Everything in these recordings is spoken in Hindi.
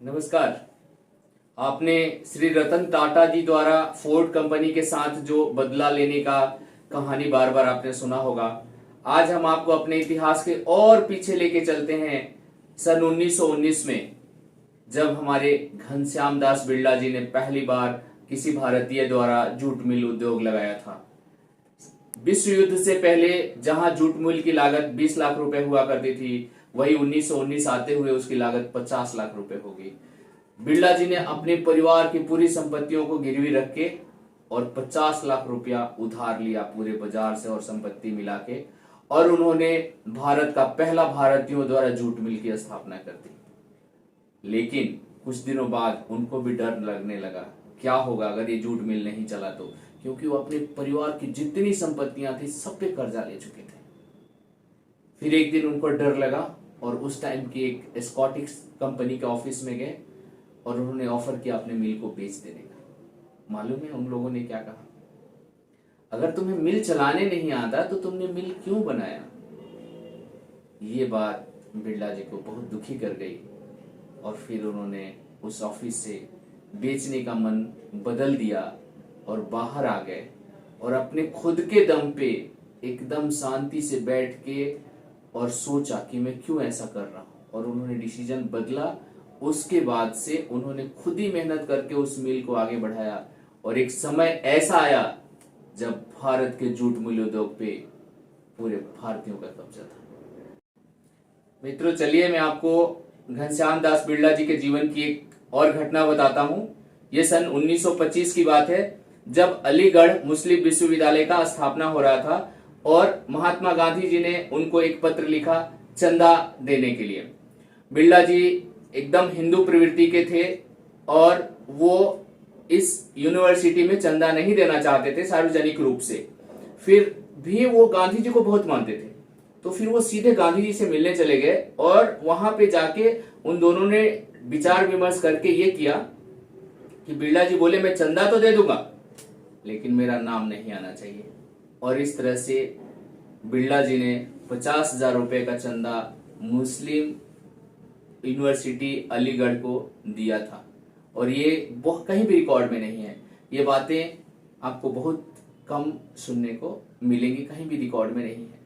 नमस्कार। आपने श्री रतन टाटा जी द्वारा फोर्ड कंपनी के साथ जो बदला लेने का कहानी बार बार आपने सुना होगा। आज हम आपको अपने इतिहास के और पीछे लेके चलते हैं सन 1919 में, जब हमारे घनश्याम दास बिरला जी ने पहली बार किसी भारतीय द्वारा जूट मिल उद्योग लगाया था। विश्व युद्ध से पहले जहां जूट मिल की लागत 20 लाख रुपए हुआ करती थी, वही 1919 आते हुए उसकी लागत 50 लाख रुपए हो गई। बिरला जी ने अपने परिवार की पूरी संपत्तियों को गिरवी रख के और 50 लाख रुपया उधार लिया पूरे बाजार से और संपत्ति मिला के, और उन्होंने भारत का पहला भारतीयों द्वारा जूट मिल की स्थापना कर दी। लेकिन कुछ दिनों बाद उनको भी डर लगने लगा, क्या होगा अगर ये जूट मिल नहीं चला तो, क्योंकि वो अपने परिवार की जितनी संपत्तियां थी सब पे कर्जा ले चुके थे। फिर एक दिन उनको डर लगा और उस टाइम की एक स्कॉटिश कंपनी के ऑफिस में गए और उन्होंने ऑफर किया अपने मिल को बेच देने का। मालूम है उन लोगों ने क्या कहा? अगर तुम्हें मिल चलाने नहीं आता तो तुमने मिल क्यों बनाया? ये बात बिरला जी को बहुत दुखी कर गई और फिर उन्होंने उस ऑफिस से बेचने का मन बदल दिया और बाहर आ गए और अपने खुद के दम पे एकदम शांति से बैठ के और सोचा कि मैं क्यों ऐसा कर रहा हूं, और उन्होंने डिसीजन बदला। उसके बाद से उन्होंने खुद ही मेहनत करके उस मिल को आगे बढ़ाया और एक समय ऐसा आया जब भारत के जूट मिल उद्योग पे पूरे भारतीयों का कब्जा था। मित्रों, चलिए मैं आपको घनश्याम दास बिरला जी के जीवन की एक और घटना बताता हूं। यह सन 1925 की बात है, जब अलीगढ़ मुस्लिम विश्वविद्यालय का स्थापना हो रहा था और महात्मा गांधी जी ने उनको एक पत्र लिखा चंदा देने के लिए। बिरला जी एकदम हिंदू प्रवृत्ति के थे और वो इस यूनिवर्सिटी में चंदा नहीं देना चाहते थे सार्वजनिक रूप से। फिर भी वो गांधी जी को बहुत मानते थे, तो फिर वो सीधे गांधी जी से मिलने चले गए और वहां पे जाके उन दोनों ने विचार विमर्श करके ये किया कि बिरला जी बोले मैं चंदा तो दे दूंगा लेकिन मेरा नाम नहीं आना चाहिए। और इस तरह से बिरला जी ने 50,000 रुपए का चंदा मुस्लिम यूनिवर्सिटी अलीगढ़ को दिया था। और ये कहीं भी रिकॉर्ड में नहीं है। ये बातें आपको बहुत कम सुनने को मिलेंगी, कहीं भी रिकॉर्ड में नहीं है।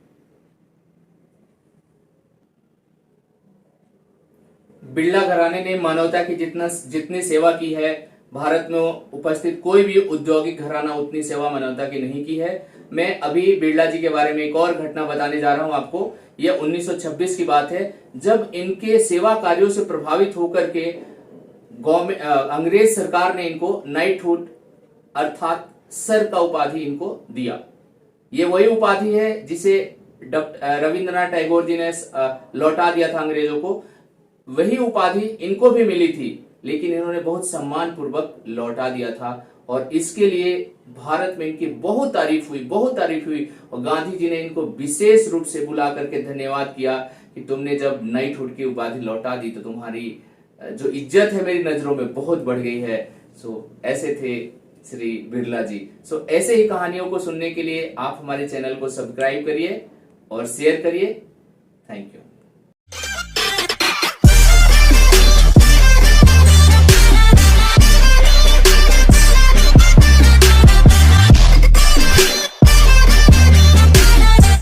बिरला घराने ने मानवता की जितनी सेवा की है, भारत में उपस्थित कोई भी औद्योगिक घराना उतनी सेवा मानवता की नहीं की है। मैं अभी बिरला जी के बारे में एक और घटना बताने जा रहा हूं आपको। यह 1926 की बात है, जब इनके सेवा कार्यों से प्रभावित होकर के अंग्रेज सरकार ने इनको नाइटहुड अर्थात सर का उपाधि इनको दिया। ये वही उपाधि है जिसे रविंद्रनाथ टैगोर जी ने लौटा दिया था अंग्रेजों को। वही उपाधि इनको भी मिली थी, लेकिन इन्होंने बहुत सम्मान पूर्वक लौटा दिया था और इसके लिए भारत में इनकी बहुत तारीफ हुई और गांधी जी ने इनको विशेष रूप से बुला करके धन्यवाद किया कि तुमने जब नाइटहुड की उपाधि लौटा दी तो तुम्हारी जो इज्जत है मेरी नजरों में बहुत बढ़ गई है। ऐसे थे श्री बिरला जी। ऐसे ही कहानियों को सुनने के लिए आप हमारे चैनल को सब्सक्राइब करिए और शेयर करिए। Thank you.